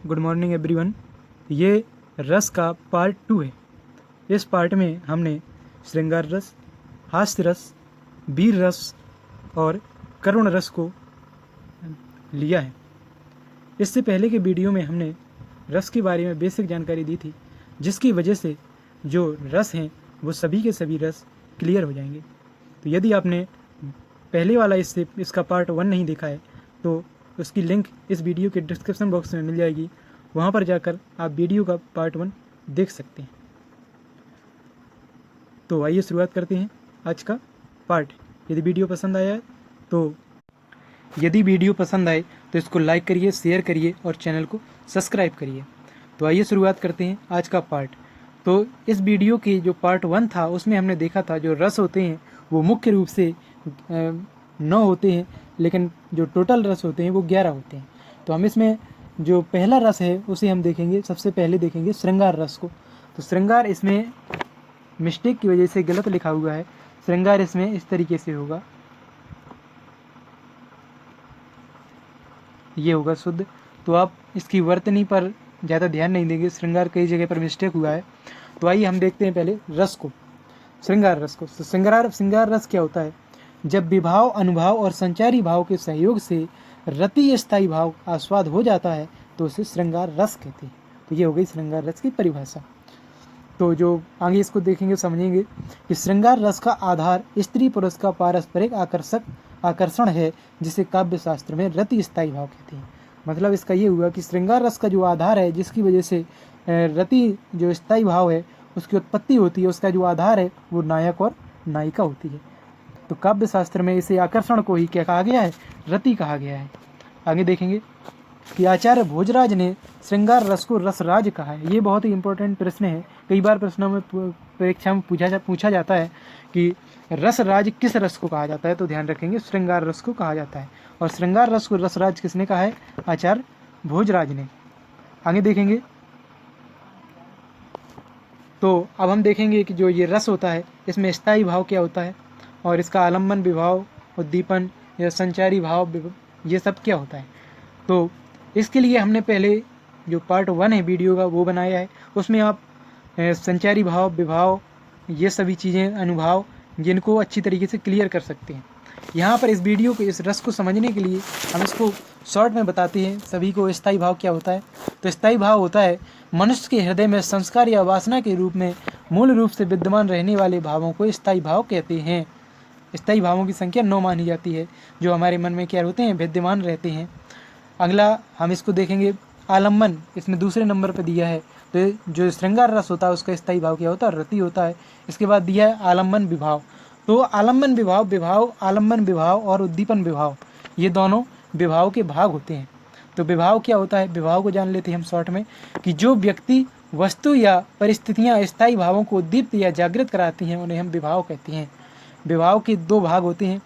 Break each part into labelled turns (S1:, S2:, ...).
S1: Good morning everyone. ये रस का पार्ट 2 है। इस पार्ट में हमने श्रृंगार रस, हास्य रस, वीर रस और करुण रस को लिया है। इससे पहले के वीडियो में हमने रस के बारे में बेसिक जानकारी दी थी, जिसकी वजह से जो रस हैं वो सभी के सभी रस क्लियर हो जाएंगे। तो यदि आपने पहले वाला इसका पार्ट 1 नहीं देखा है तो उसकी लिंक इस वीडियो के डिस्क्रिप्शन बॉक्स में मिल जाएगी, वहाँ पर जाकर आप वीडियो का पार्ट 1 देख सकते हैं। तो आइए शुरुआत करते हैं आज का पार्ट। यदि वीडियो पसंद आए तो इसको लाइक करिए, शेयर करिए और चैनल को सब्सक्राइब करिए। तो आइए शुरुआत करते हैं आज का पार्ट। तो इस वीडियो की जो पार्ट 1 था उसमें हमने देखा था जो रस होते हैं वो मुख्य रूप से 9 होते हैं, लेकिन जो टोटल रस होते हैं वो 11 होते हैं। तो हम इसमें जो पहला रस है उसे हम देखेंगे। सबसे पहले देखेंगे श्रृंगार रस को। तो श्रृंगार इसमें मिस्टेक की वजह से गलत लिखा हुआ है। श्रृंगार इसमें इस तरीके से होगा, ये होगा शुद्ध। तो आप इसकी वर्तनी पर ज़्यादा ध्यान नहीं देंगे, श्रृंगार कई जगह पर मिस्टेक हुआ है। तो आइए हम देखते हैं पहले रस को, श्रृंगार रस को। तो श्रृंगार रस क्या होता है? जब विभाव, अनुभाव और संचारी भाव के सहयोग से रति स्थायी भाव आस्वाद हो जाता है तो उसे श्रृंगार रस कहते हैं। तो ये हो गई श्रृंगार रस की परिभाषा। तो जो आगे इसको देखेंगे समझेंगे कि श्रृंगार रस का आधार स्त्री पुरुष का पारस्परिक आकर्षण है, जिसे काव्य शास्त्र में रति स्थायी भाव कहते हैं। मतलब इसका ये हुआ कि श्रृंगार रस का जो आधार है, जिसकी वजह से रति जो स्थायी भाव है उसकी उत्पत्ति होती है, उसका जो आधार है वो नायक और नायिका होती है। तो काव्य शास्त्र में इसे आकर्षण को ही क्या कहा गया है? रति कहा गया है। आगे देखेंगे कि आचार्य भोजराज ने श्रृंगार रस को रसराज कहा है। ये बहुत ही इंपॉर्टेंट प्रश्न है, कई बार प्रश्नों में परीक्षा में पूछा जाता है कि रसराज किस रस को कहा जाता है। तो ध्यान रखेंगे श्रृंगार रस को कहा जाता है। और श्रृंगार रस को रसराज किसने कहा है? आचार्य भोजराज ने। आगे देखेंगे तो अब हम देखेंगे कि जो ये रस होता है इसमें स्थायी भाव क्या होता है और इसका आलम्बन, विभाव, उद्दीपन या संचारी भाव, ये सब क्या होता है। तो इसके लिए हमने पहले जो पार्ट 1 है वीडियो का वो बनाया है। उसमें आप संचारी भाव, विभाव, ये सभी चीज़ें, अनुभाव, जिनको अच्छी तरीके से क्लियर कर सकते हैं। यहाँ पर इस वीडियो को, इस रस को समझने के लिए हम इसको शॉर्ट में बताते हैं सभी को। स्थायी भाव क्या होता है? तो स्थायी भाव होता है मनुष्य के हृदय में संस्कार या वासना के रूप में मूल रूप से विद्यमान रहने वाले भावों को स्थायी भाव कहते हैं। स्थायी भावों की संख्या 9 मानी जाती है, जो हमारे मन में क्या होते हैं? विद्यमान रहते हैं। अगला हम इसको देखेंगे आलम्बन, इसमें दूसरे नंबर पर दिया है। तो जो श्रृंगार रस होता है उसका स्थायी भाव क्या होता है? रति होता है। इसके बाद दिया है आलम्बन, विभाव। तो आलम्बन, विभाव, आलम्बन विभाव और उद्दीपन विभाव, ये दोनों विभाव के भाग होते हैं। तो विभाव क्या होता है? विभाव को जान लेते हैं हम शॉर्ट में कि जो व्यक्ति, वस्तु या परिस्थितियाँ स्थायी भावों को उद्दीप्त या जागृत कराती हैं उन्हें हम विभाव कहते हैं। विभाव के 2 भाग होते हैं,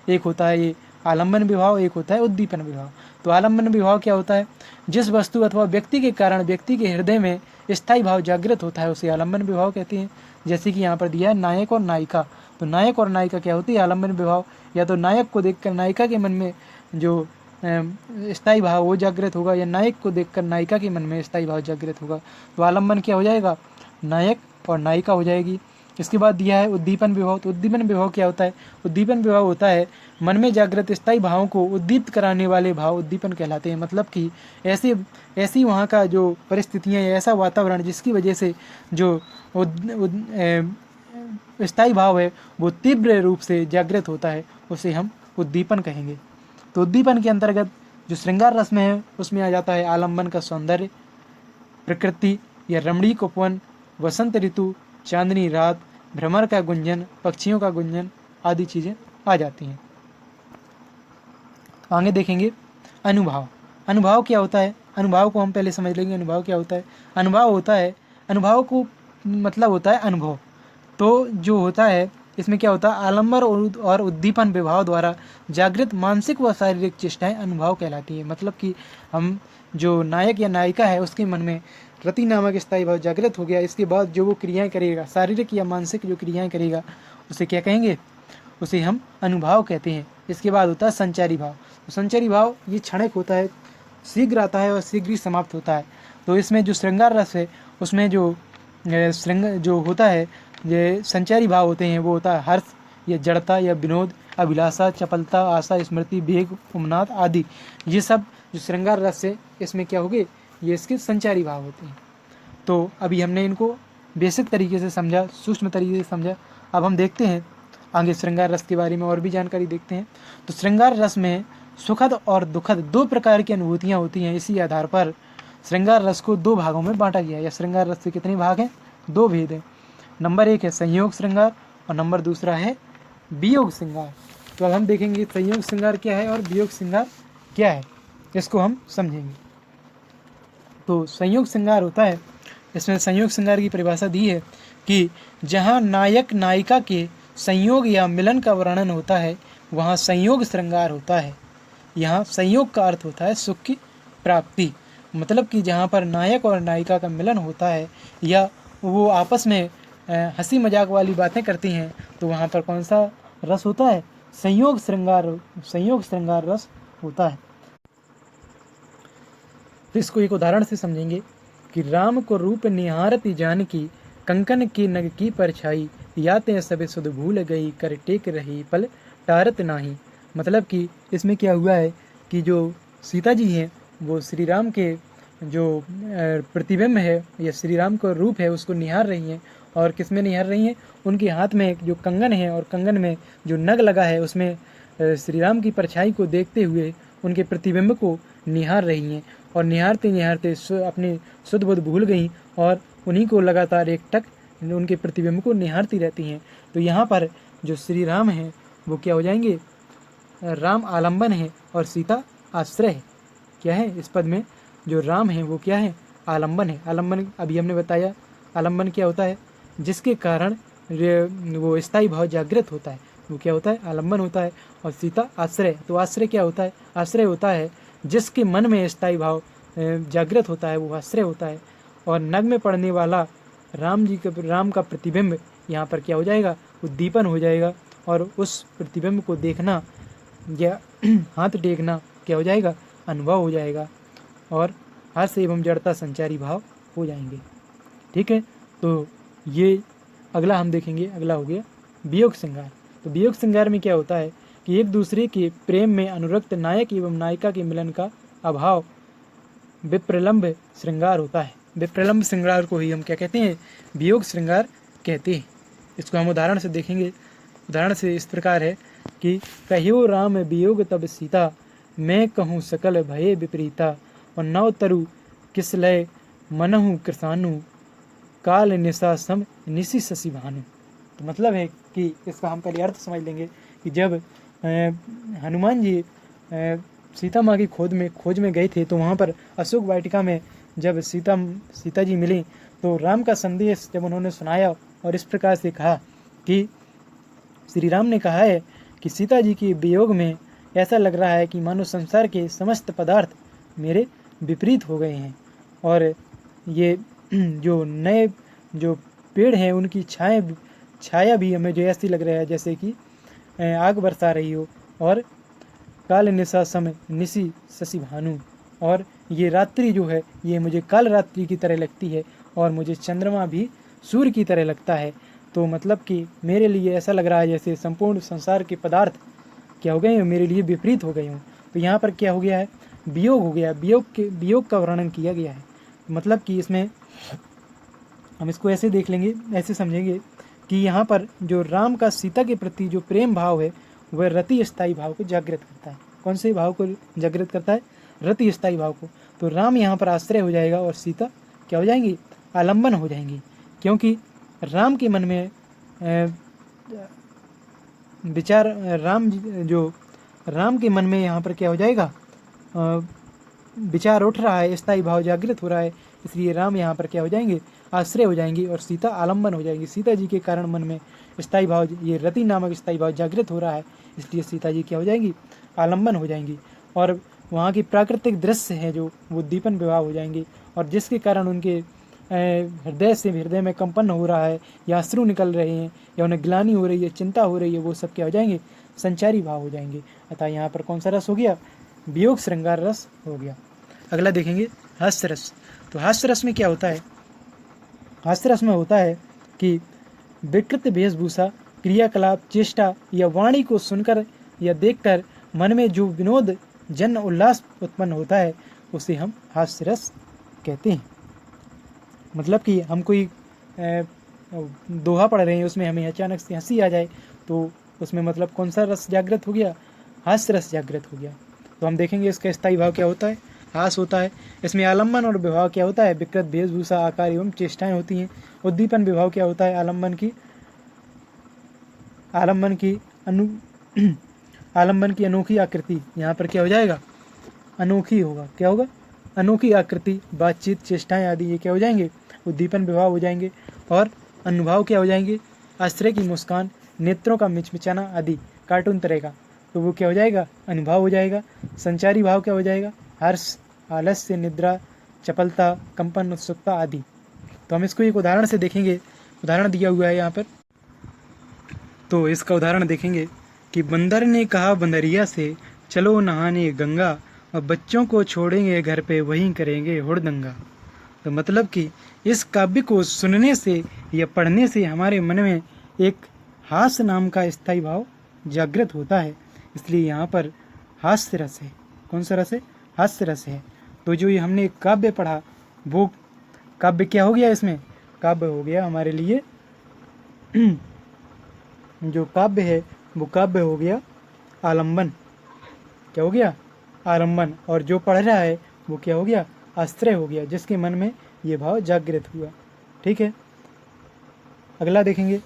S1: एक होता है ये आलम्बन विभाव, एक होता है उद्दीपन विभाव। तो आलम्बन विभाव क्या होता है? जिस वस्तु अथवा व्यक्ति के कारण व्यक्ति के हृदय में स्थायी भाव जागृत होता है उसे आलम्बन विभाव कहते हैं। जैसे कि यहाँ पर दिया है नायक और नायिका। तो नायक और नायिका क्या होती है? आलम्बन विभाव। या तो नायक को देखकर नायिका के मन में जो स्थायी भाव वो जागृत होगा, या नायक को देखकर नायिका के मन में स्थायी भाव जागृत होगा। तो आलम्बन क्या हो जाएगा? नायक और नायिका हो जाएगी। इसके बाद दिया है उद्दीपन विभाव। तो उद्दीपन विभाव क्या होता है? उद्दीपन विभाव होता है मन में जागृत स्थायी भावों को उद्दीप्त कराने वाले भाव उद्दीपन कहलाते हैं। मतलब कि ऐसी वहाँ का जो परिस्थितियाँ, ऐसा वातावरण जिसकी वजह से जो स्थायी भाव है वो तीव्र रूप से जागृत होता है, उसे हम उद्दीपन कहेंगे। तो उद्दीपन के अंतर्गत जो श्रृंगार रस में है उसमें आ जाता है आलम्बन का सौंदर्य, प्रकृति या रमणीक उपवन, वसंत ऋतु, चांदनी रात, भ्रमर का गुंजन, पक्षियों का गुंजन आदि चीज़ें आ जाती हैं। आगे देखेंगे अनुभाव। अनुभाव क्या होता है? अनुभाव को हम पहले समझ लेंगे। अनुभाव क्या होता है? अनुभाव होता है, अनुभाव को मतलब होता है अनुभव। तो जो होता है इसमें क्या होता है? आलम्बन और उद्दीपन विभाव द्वारा जागृत मानसिक व शारीरिक चेष्टाएं अनुभाव कहलाती है। मतलब कि हम जो नायक या नायिका है उसके मन में रति नामक स्थायी भाव जागृत हो गया, इसके बाद जो वो क्रियाएं करेगा, शारीरिक या मानसिक जो क्रियाएं करेगा उसे क्या कहेंगे? उसे हम अनुभाव कहते हैं। इसके बाद होता है संचारी भाव। तो संचारी भाव ये क्षणिक होता है, शीघ्र आता है और शीघ्र ही समाप्त होता है। तो इसमें जो श्रृंगार रस है उसमें जो जो होता है, ये संचारी भाव होते हैं, वो होता है हर्ष या जड़ता या विनोद, अभिलाषा, चपलता, आशा, स्मृति, वेग, उन्माद आदि। ये सब जो श्रृंगार रस है इसमें क्या होगे, ये इसके संचारी भाव होते हैं। तो अभी हमने इनको बेसिक तरीके से समझा, सूक्ष्म तरीके से समझा। अब हम देखते हैं आगे श्रृंगार रस के बारे में और भी जानकारी देखते हैं। तो श्रृंगार रस में सुखद और दुखद दो प्रकार की अनुभूतियाँ होती हैं। इसी आधार पर श्रृंगार रस को दो भागों में बांटा गया है। या श्रृंगार रस के कितने भाग हैं, दो भेद हैं। नंबर 1 है संयोग श्रृंगार और नंबर दूसरा है वियोग श्रृंगार। तो अब हम देखेंगे संयोग श्रृंगार क्या है और वियोग श्रृंगार क्या है, इसको हम समझेंगे। तो संयोग श्रृंगार होता है, इसमें संयोग श्रृंगार की परिभाषा दी है कि जहाँ नायक नायिका के संयोग या मिलन का वर्णन होता है वहाँ संयोग श्रृंगार होता है। यहाँ संयोग का अर्थ होता है सुख की प्राप्ति, मतलब कि जहाँ पर नायक और नायिका का मिलन होता है या वो आपस में हंसी मजाक वाली बातें करती हैं, तो वहाँ पर कौन सा रस होता है, संयोग श्रृंगार रस होता है। तो इसको एक उदाहरण से समझेंगे कि राम को रूप निहारती जानकी, कंकन की नग की परछाई, याते सबे सुध भूल गई, कर टेक रही पल टारत नाही। मतलब कि इसमें क्या हुआ है कि जो सीता जी हैं वो श्री राम के जो प्रतिबिंब है या श्री राम का रूप है उसको निहार रही हैं। और किस में निहार रही हैं, उनके हाथ में जो कंगन है और कंगन में जो नग लगा है उसमें श्री राम की परछाई को देखते हुए उनके प्रतिबिंब को निहार रही हैं। और निहारते निहारते अपने सुध बुध भूल गई और उन्हीं को लगातार एक टक उनके प्रतिबिंब को निहारती रहती हैं। तो यहाँ पर जो श्री राम हैं वो क्या हो जाएंगे, राम आलम्बन है और सीता आश्रय है। क्या है इस पद में, जो राम है वो क्या है, आलम्बन है। आलम्बन अभी हमने बताया, आलम्बन क्या होता है, जिसके कारण वो स्थायी भाव जागृत होता है, वो क्या होता है, आलम्बन होता है। और सीता आश्रय, तो आश्रय क्या होता है, आश्रय होता है जिसके मन में स्थायी भाव जागृत होता है, वो आश्रय होता है। और नग में पड़ने वाला राम का प्रतिबिंब यहाँ पर क्या हो जाएगा, उद्दीपन हो जाएगा। और उस प्रतिबिंब को देखना या हाथ टेकना क्या हो जाएगा, अनुभव हो जाएगा। और हर्ष एवं जड़ता संचारी भाव हो जाएंगे। ठीक है, तो ये अगला हम देखेंगे। अगला हो गया वियोग श्रृंगार। तो वियोग श्रृंगार में क्या होता है कि एक दूसरे के प्रेम में अनुरक्त नायक एवं नायिका के मिलन का अभाव विप्रलंब श्रृंगार होता है। विप्रलंब श्रृंगार को ही हम क्या कहते हैं, वियोग श्रृंगार कहते हैं। इसको हम उदाहरण से देखेंगे। उदाहरण से इस प्रकार है कि कहियो राम वियोग तब सीता, मैं कहूँ सकल भये विपरीता, और नव तरु किस लय मनहु कृसानु, काल निशा सम निशि शशि भानु। तो मतलब है कि इसका हम पहले अर्थ समझ लेंगे कि जब हनुमान जी सीता माँ की खोज में गए थे, तो वहाँ पर अशोक वाटिका में जब सीता जी मिली, तो राम का संदेश जब उन्होंने सुनाया और इस प्रकार से कहा कि श्री राम ने कहा है कि सीता जी के वियोग में ऐसा लग रहा है कि मानो संसार के समस्त पदार्थ मेरे विपरीत हो गए हैं, और ये जो नए जो पेड़ हैं उनकी छाया भी हमें जो ऐसी लग रहा है जैसे कि आग बरसा रही हो, और काल निशा सम निशि शशि भानु, और ये रात्रि जो है ये मुझे काल रात्रि की तरह लगती है, और मुझे चंद्रमा भी सूर्य की तरह लगता है। तो मतलब कि मेरे लिए ऐसा लग रहा है जैसे संपूर्ण संसार के पदार्थ क्या हो गए हैं, मेरे लिए विपरीत हो गए हों। तो यहाँ पर क्या हो गया है, वियोग हो गया। वियोग का वर्णन किया गया है। मतलब कि इसमें हम इसको ऐसे देख लेंगे, ऐसे समझेंगे कि यहाँ पर जो राम का सीता के प्रति जो प्रेम भाव है वह रति स्थायी भाव को जागृत करता है। कौन से भाव को जागृत करता है, रति स्थायी भाव को। तो राम यहाँ पर आश्रय हो जाएगा और सीता क्या हो जाएंगी, आलम्बन हो जाएंगी। क्योंकि राम के मन में विचार राम के मन में यहाँ पर क्या हो जाएगा, विचार उठ रहा है, स्थायी भाव जागृत हो रहा है, इसलिए राम यहाँ पर क्या हो जाएंगे, आश्रय हो जाएंगी और सीता आलम्बन हो जाएगी। सीता जी के कारण मन में स्थायी भाव, ये रति नामक स्थायी भाव जागृत हो रहा है, इसलिए सीता जी क्या हो जाएंगी, आलम्बन हो जाएंगी। और वहाँ की प्राकृतिक दृश्य हैं जो वो दीपन विवाह हो जाएंगे, और जिसके कारण उनके हृदय में कंपन हो रहा है, या अश्रु निकल रहे हैं, या उन्हें ग्लानि हो रही है, चिंता हो रही है, वो सब क्या हो जाएंगे, संचारी भाव हो जाएंगे। अतः यहाँ पर कौन सा रस हो गया, वियोग श्रृंगार रस हो गया। अगला देखेंगे हास्य रस। तो हास्य रस में क्या होता है? हास्य रस में होता है कि विकृत वेशभूषा, क्रियाकलाप, चेष्टा या वाणी को सुनकर या देखकर मन में जो विनोद जन उल्लास उत्पन्न होता है उसे हम हास्य रस कहते हैं। मतलब कि हम कोई दोहा पढ़ रहे हैं, उसमें हमें अचानक से हंसी आ जाए तो उसमें मतलब कौन सा रस जागृत हो गया? हास्य रस जागृत हो गया। तो हम देखेंगे इसका स्थायी भाव क्या होता है? हास होता है। इसमें आलम्बन और विभाव क्या होता है? विकृत वेशभूषा, आकार एवं चेष्टाएं होती हैं। उद्दीपन विभाव क्या होता है? आलम्बन की अनोखी आकृति। यहाँ पर क्या हो जाएगा? अनोखी होगा। क्या होगा? अनोखी आकृति, बातचीत, चेष्टाएं आदि ये क्या हो जाएंगे? उद्दीपन विभाव हो जाएंगे। और अनुभाव क्या हो जाएंगे? आश्चर्य की मुस्कान, नेत्रों का मिचमिचाना आदि, कार्टून तरह का, तो वो क्या हो जाएगा? अनुभाव हो जाएगा। संचारी भाव क्या हो जाएगा? हर्ष, आलस्य, निद्रा, चपलता, कंपन, उत्सुकता आदि। तो हम इसको एक उदाहरण से देखेंगे। उदाहरण दिया हुआ है यहाँ पर, तो इसका उदाहरण देखेंगे कि बंदर ने कहा बंदरिया से, चलो नहाने गंगा, और बच्चों को छोड़ेंगे घर पे, वहीं करेंगे हुड़दंगा। तो मतलब कि इस काव्य को सुनने से या पढ़ने से हमारे मन में एक हास्य नाम का स्थायी भाव जागृत होता है, इसलिए यहाँ पर हास्य रस है। कौन सा रस है? हास्य रस है। तो जो ये हमने काव्य पढ़ा वो काव्य क्या हो गया? इसमें काव्य हो गया हमारे लिए जो काव्य है वो काव्य हो गया आलम्बन। क्या हो गया? आलम्बन। और जो पढ़ रहा है वो क्या हो गया? आश्रय हो गया, जिसके मन में ये भाव जागृत हुआ। ठीक है, अगला देखेंगे।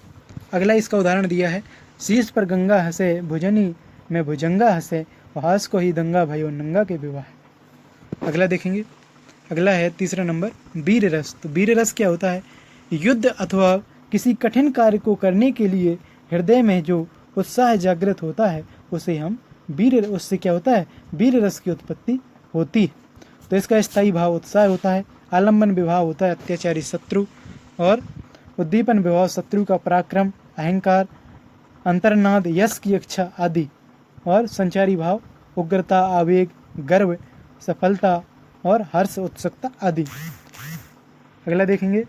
S1: अगला इसका उदाहरण दिया है, शीश पर गंगा हंसे, भुजनी में भुजंगा हंसे, हास को ही दंगा भयो नंगा के विवाह। अगला देखेंगे। अगला है तीसरा नंबर, वीर रस। तो वीर रस क्या होता है? युद्ध अथवा किसी कठिन कार्य को करने के लिए हृदय में जो उत्साह जागृत होता है उसे हम उससे क्या होता है? वीर रस की उत्पत्ति होती। तो इसका स्थायी भाव उत्साह होता है। आलम्बन विभाव होता है अत्याचारी शत्रु, और उद्दीपन विभाव शत्रु का पराक्रम, अहंकार, अंतर्नाद, यश की इच्छा आदि। और संचारी भाव उग्रता, आवेग, गर्व, सफलता और हर्ष, उत्सुकता आदि। अगला देखेंगे।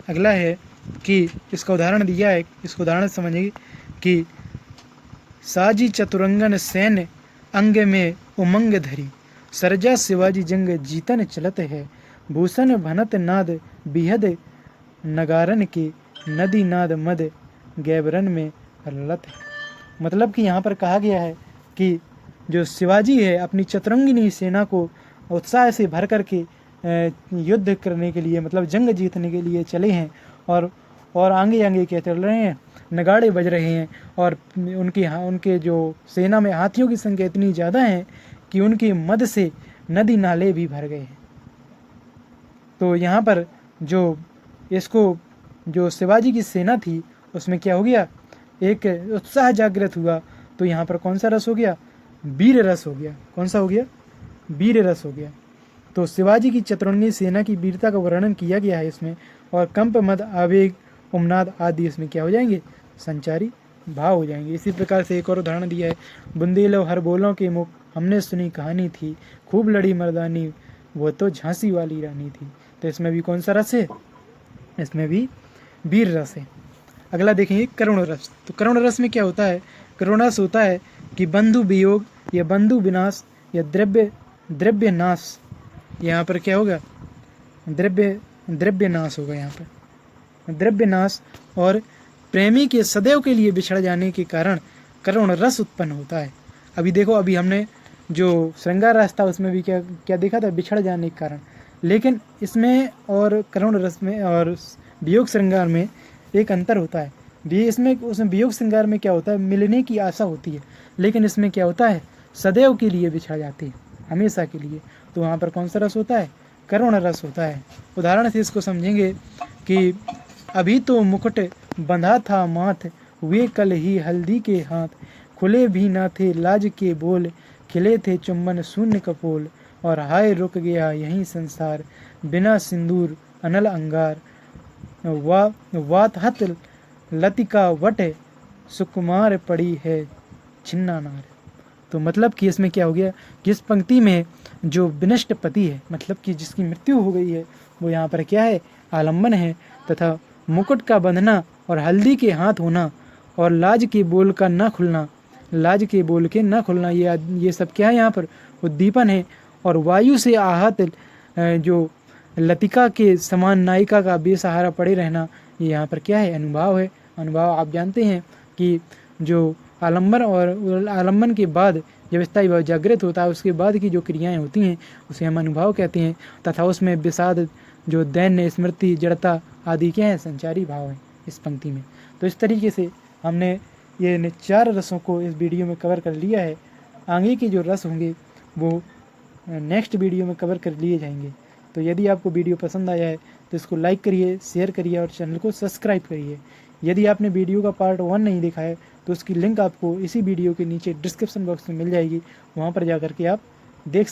S1: अगला है कि इसका उदाहरण दिया है, इसको उदाहरण समझिए कि साजी चतुरंगन सैन्य अंग में उमंग धरी, सरजा शिवाजी जंग जीतन चलत है, भूषण भनत नाद बिहद नगारन की, नदी नाद मद गैबरन में ललत है। मतलब कि यहाँ पर कहा गया है कि जो शिवाजी है अपनी चतुरंगिनी सेना को उत्साह से भर करके युद्ध करने के लिए, मतलब जंग जीतने के लिए चले हैं, और आगे आगे क्या चल रहे हैं? नगाड़े बज रहे हैं, और उनके जो सेना में हाथियों की संख्या इतनी ज़्यादा है कि उनके मद से नदी नाले भी भर गए हैं। तो यहाँ पर जो शिवाजी की सेना थी उसमें क्या हो गया? एक उत्साह जागृत हुआ। तो यहाँ पर कौन सा रस हो गया? वीर रस हो गया। कौन सा हो गया? वीर रस हो गया। तो शिवाजी की चतुरंगी सेना की वीरता का वर्णन किया गया है इसमें, और कंप, मद, आवेग, उमनाद आदि इसमें क्या हो जाएंगे? संचारी भाव हो जाएंगे। इसी प्रकार से एक और उदाहरण दिया है, बुंदेलो हर बोलों के मुख, हमने सुनी कहानी थी, खूब लड़ी मर्दानी, वो तो झांसी वाली रानी थी। तो इसमें भी कौन सा रस है? इसमें भी वीर रस है। अगला देखेंगे करुण रस। तो करुण रस में क्या होता है? करुण रस होता है कि बंधु वियोग या बंधु विनाश या द्रव्य नाश। यहाँ पर क्या होगा? द्रव्य नाश होगा। यहाँ पर द्रव्य नाश और प्रेमी के सदैव के लिए बिछड़ जाने के कारण करुण रस उत्पन्न होता है। अभी देखो, अभी हमने जो श्रृंगार रस था उसमें भी क्या देखा था? बिछड़ जाने के कारण। लेकिन इसमें और करुण रस में और वियोग श्रृंगार में एक अंतर होता है। उसमें वियोग श्रृंगार में क्या होता है? मिलने की आशा होती है, लेकिन इसमें क्या होता है? सदैव के लिए बिछड़ जाती है, हमेशा के लिए। तो वहाँ पर कौन सा रस होता है? करुण रस होता है। उदाहरण से इसको समझेंगे कि अभी तो मुकुट बंधा था माथ, वे कल ही हल्दी के हाथ, खुले भी ना थे लाज के बोल, खिले थे चुम्बन शून्य कपोल, और हाय रुक गया यही संसार, बिना सिंदूर अनल अंगार, वात हत लतिका वट, सुकुमार पड़ी है छिन्ना नार। तो मतलब कि इसमें क्या हो गया कि इस पंक्ति में जो विनष्ट पति है, मतलब कि जिसकी मृत्यु हो गई है, वो यहाँ पर क्या है, आलम्बन है। तथा मुकुट का बंधना और हल्दी के हाथ होना और लाज के बोल का न खुलना, लाज के बोल के न खुलना, ये सब क्या है यहाँ पर, उद्दीपन है। और वायु से आहत जो लतिका के समान नायिका का बेसहारा पड़े रहना, ये यहाँ पर क्या है, अनुभाव है। अनुभाव आप जानते हैं कि जो आलम्बन और आलम्बन के बाद जब स्थायी भाव जागृत होता है, उसके बाद की जो क्रियाएं होती हैं उसे हम अनुभाव कहते हैं। तथा उसमें विषाद, जो दैन्य, स्मृति, जड़ता आदि क्या है, संचारी भाव है इस पंक्ति में। तो इस तरीके से हमने ये 4 रसों को इस वीडियो में कवर कर लिया है। आगे के जो रस होंगे वो नेक्स्ट वीडियो में कवर कर लिए जाएंगे। तो यदि आपको वीडियो पसंद आया है तो इसको लाइक करिए, शेयर करिए और चैनल को सब्सक्राइब करिए। यदि आपने वीडियो का पार्ट 1 नहीं देखा है तो उसकी लिंक आपको इसी वीडियो के नीचे डिस्क्रिप्शन बॉक्स में मिल जाएगी, वहाँ पर जा कर के आप देख